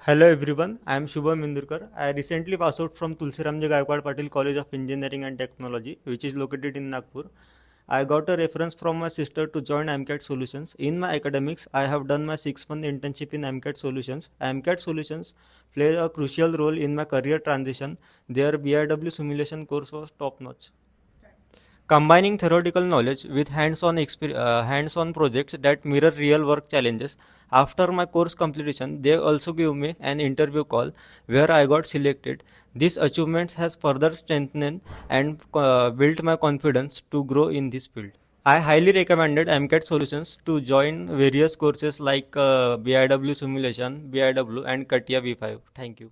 Hello everyone, I am Shubham Indurkar. I recently passed out from Tulsiramji Gaikwad Patil College of Engineering and Technology, which is located in Nagpur. I got a reference from my sister to join MCAD Solutions. In my academics, I have done my 6-month internship in MCAD Solutions. MCAD Solutions played a crucial role in my career transition. Their BIW simulation course was top notch. Combining theoretical knowledge with hands-on projects that mirror real-work challenges. After my course completion, they also gave me an interview call where I got selected. This achievement has further strengthened and built my confidence to grow in this field. I highly recommended MCAT Solutions to join various courses like BIW Simulation, BIW, and CATIA V5. Thank you.